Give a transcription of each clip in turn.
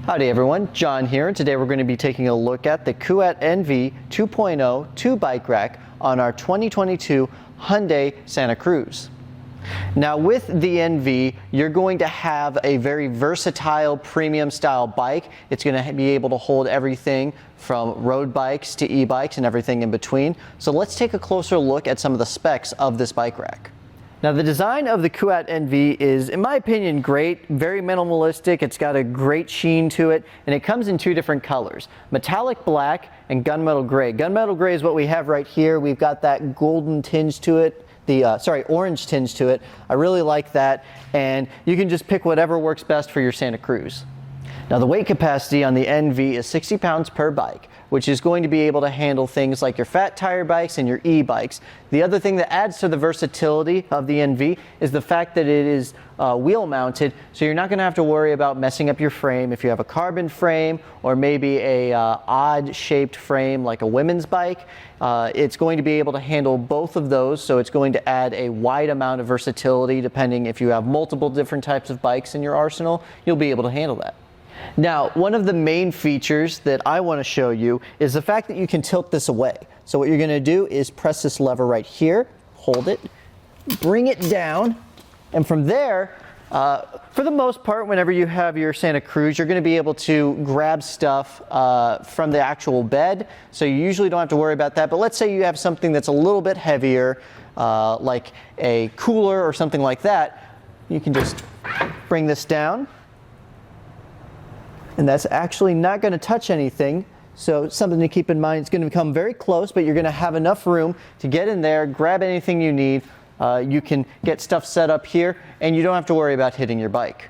Howdy everyone, John here, and today we're going to be taking a look at the Kuat NV 2.0 2-bike rack on our 2022 Hyundai Santa Cruz. Now with the NV, you're going to have a very versatile premium style bike. It's going to be able to hold everything from road bikes to e-bikes and everything in between. So let's take a closer look at some of the specs of this bike rack. Now the design of the Kuat NV is, in my opinion, great, very minimalistic. It's got a great sheen to it, and it comes in two different colors, metallic black and gunmetal gray. Gunmetal gray is what we have right here. We've got that golden tinge to it, orange tinge to it. I really like that, and you can just pick whatever works best for your Santa Cruz. Now the weight capacity on the NV is 60 pounds per bike, which is going to be able to handle things like your fat tire bikes and your e-bikes. The other thing that adds to the versatility of the NV is the fact that it is wheel mounted, so you're not going to have to worry about messing up your frame. If you have a carbon frame or maybe a odd shaped frame like a women's bike, it's going to be able to handle both of those, so it's going to add a wide amount of versatility. Depending if you have multiple different types of bikes in your arsenal, you'll be able to handle that. Now, one of the main features that I want to show you is the fact that you can tilt this away. So what you're going to do is press this lever right here, hold it, bring it down, and from there, for the most part, whenever you have your Santa Cruz, you're going to be able to grab stuff from the actual bed, so you usually don't have to worry about that. But let's say you have something that's a little bit heavier, like a cooler or something like that, you can just bring this down. And that's actually not going to touch anything, so something to keep in mind. It's going to become very close, but you're going to have enough room to get in there, grab anything you need. You can get stuff set up here, and you don't have to worry about hitting your bike.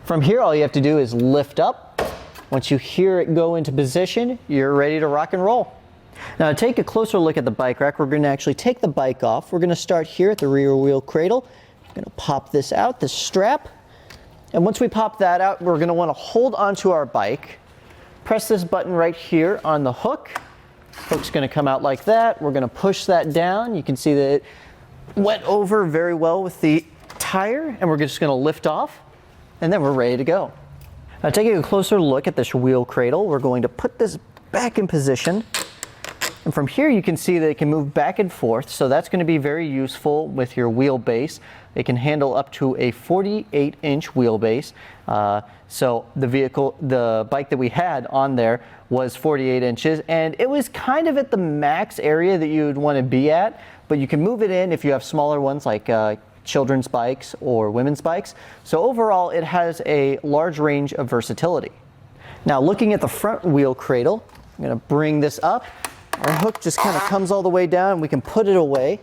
From here, all you have to do is lift up. Once you hear it go into position, you're ready to rock and roll. Now to take a closer look at the bike rack, we're going to actually take the bike off. We're going to start here at the rear wheel cradle. I'm going to pop this out, this strap. And once we pop that out, we're going to want to hold onto our bike, press this button right here on the hook. Hook's going to come out like that. We're going to push that down. You can see that it went over very well with the tire, and we're just going to lift off, and then we're ready to go. Now taking a closer look at this wheel cradle, we're going to put this back in position. And from here you can see that it can move back and forth, so that's going to be very useful with your wheelbase. It can handle up to a 48-inch wheelbase. So the bike that we had on there was 48 inches, and it was kind of at the max area that you would want to be at, but you can move it in if you have smaller ones like children's bikes or women's bikes. So overall, it has a large range of versatility. Now looking at the front wheel cradle, I'm going to bring this up. Our hook just kind of comes all the way down. We can put it away.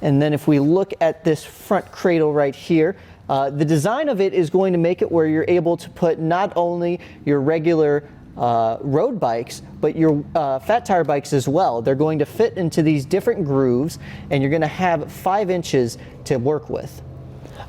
And then if we look at this front cradle right here, the design of it is going to make it where you're able to put not only your regular road bikes, but your fat tire bikes as well. They're going to fit into these different grooves, and you're going to have 5 inches to work with.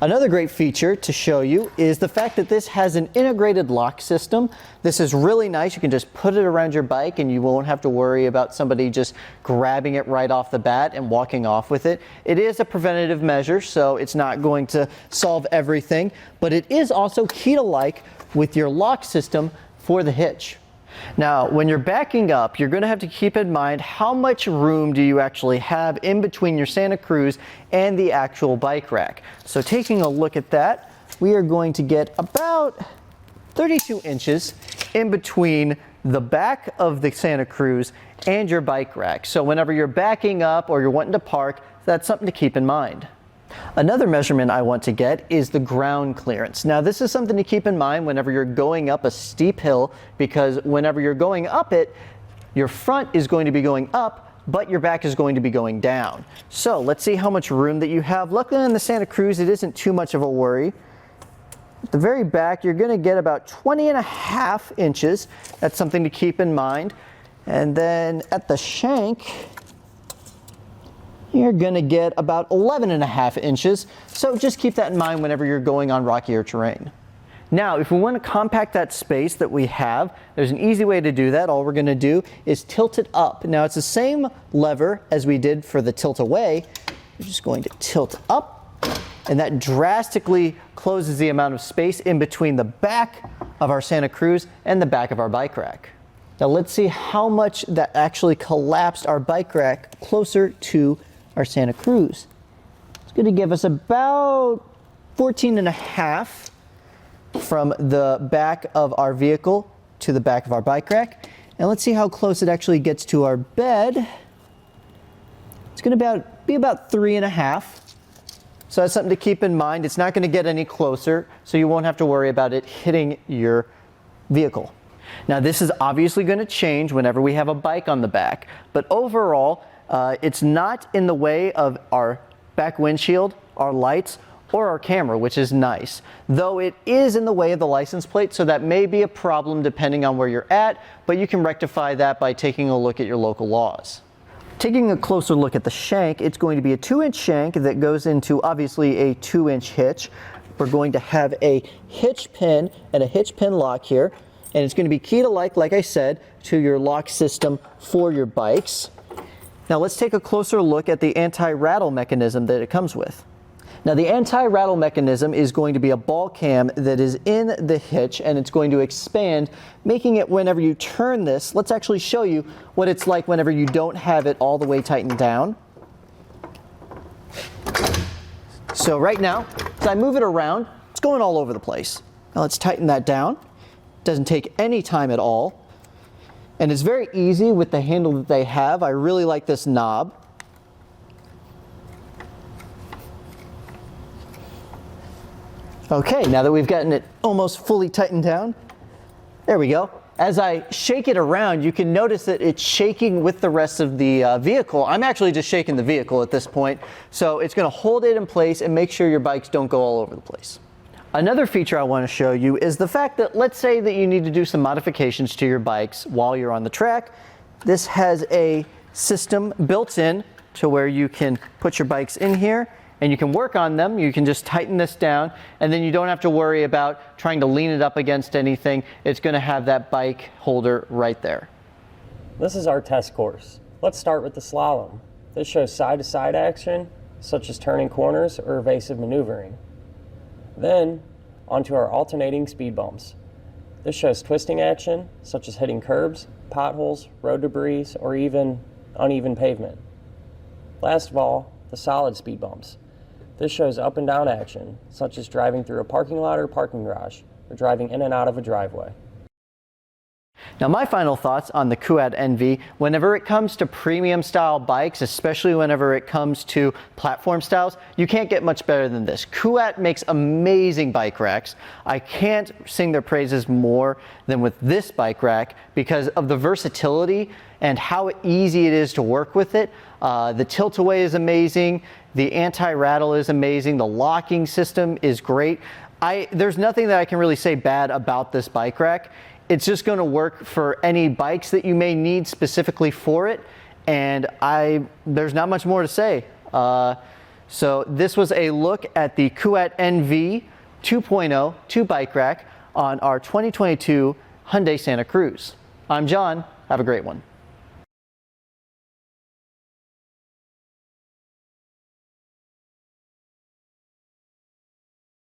Another great feature to show you is the fact that this has an integrated lock system. This is really nice. You can just put it around your bike and you won't have to worry about somebody just grabbing it right off the bat and walking off with it. It is a preventative measure, so it's not going to solve everything, but it is also key-to-like with your lock system for the hitch. Now, when you're backing up, you're going to have to keep in mind how much room do you actually have in between your Santa Cruz and the actual bike rack. So taking a look at that, we are going to get about 32 inches in between the back of the Santa Cruz and your bike rack. So whenever you're backing up or you're wanting to park, that's something to keep in mind. Another measurement I want to get is the ground clearance. Now this is something to keep in mind whenever you're going up a steep hill, because whenever you're going up it, your front is going to be going up, but your back is going to be going down. So let's see how much room that you have. Luckily on the Santa Cruz it isn't too much of a worry. At the very back you're going to get about 20.5 inches. That's something to keep in mind. And then at the shank, you're going to get about 11.5 inches, so just keep that in mind whenever you're going on rockier terrain. Now, if we want to compact that space that we have, there's an easy way to do that. All we're going to do is tilt it up. Now, it's the same lever as we did for the tilt away. We're just going to tilt up, and that drastically closes the amount of space in between the back of our Santa Cruz and the back of our bike rack. Now let's see how much that actually collapsed our bike rack closer to our Santa Cruz. It's going to give us about 14.5 from the back of our vehicle to the back of our bike rack. And let's see how close it actually gets to our bed. It's going to be about 3.5. So that's something to keep in mind. It's not going to get any closer, so you won't have to worry about it hitting your vehicle. Now this is obviously going to change whenever we have a bike on the back, but overall it's not in the way of our back windshield, our lights, or our camera, which is nice. Though it is in the way of the license plate, so that may be a problem depending on where you're at, but you can rectify that by taking a look at your local laws. Taking a closer look at the shank, it's going to be a 2-inch shank that goes into obviously a 2-inch hitch. We're going to have a hitch pin and a hitch pin lock here, and it's going to be key to like I said, to your lock system for your bikes. Now let's take a closer look at the anti-rattle mechanism that it comes with. Now the anti-rattle mechanism is going to be a ball cam that is in the hitch, and it's going to expand, making it whenever you turn this. Let's actually show you what it's like whenever you don't have it all the way tightened down. So right now, as I move it around, it's going all over the place. Now let's tighten that down. Doesn't take any time at all. And it's very easy with the handle that they have. I really like this knob. Okay, now that we've gotten it almost fully tightened down, there we go. As I shake it around, you can notice that it's shaking with the rest of the vehicle. I'm actually just shaking the vehicle at this point, so it's going to hold it in place and make sure your bikes don't go all over the place. Another feature I want to show you is the fact that, let's say that you need to do some modifications to your bikes while you're on the track. This has a system built in to where you can put your bikes in here and you can work on them. You can just tighten this down, and then you don't have to worry about trying to lean it up against anything. It's going to have that bike holder right there. This is our test course. Let's start with the slalom. This shows side-to-side action, such as turning corners or evasive maneuvering. Then, onto our alternating speed bumps. This shows twisting action, such as hitting curbs, potholes, road debris, or even uneven pavement. Last of all, the solid speed bumps. This shows up and down action, such as driving through a parking lot or parking garage, or driving in and out of a driveway. Now my final thoughts on the Kuat NV, whenever it comes to premium style bikes, especially whenever it comes to platform styles, you can't get much better than this. Kuat makes amazing bike racks. I can't sing their praises more than with this bike rack because of the versatility and how easy it is to work with it. The tilt-away is amazing, the anti-rattle is amazing, the locking system is great. There's nothing that I can really say bad about this bike rack. It's just going to work for any bikes that you may need specifically for it, and there's not much more to say. So this was a look at the Kuat NV 2.0 2-bike rack on our 2022 Hyundai Santa Cruz. I'm John. Have a great one.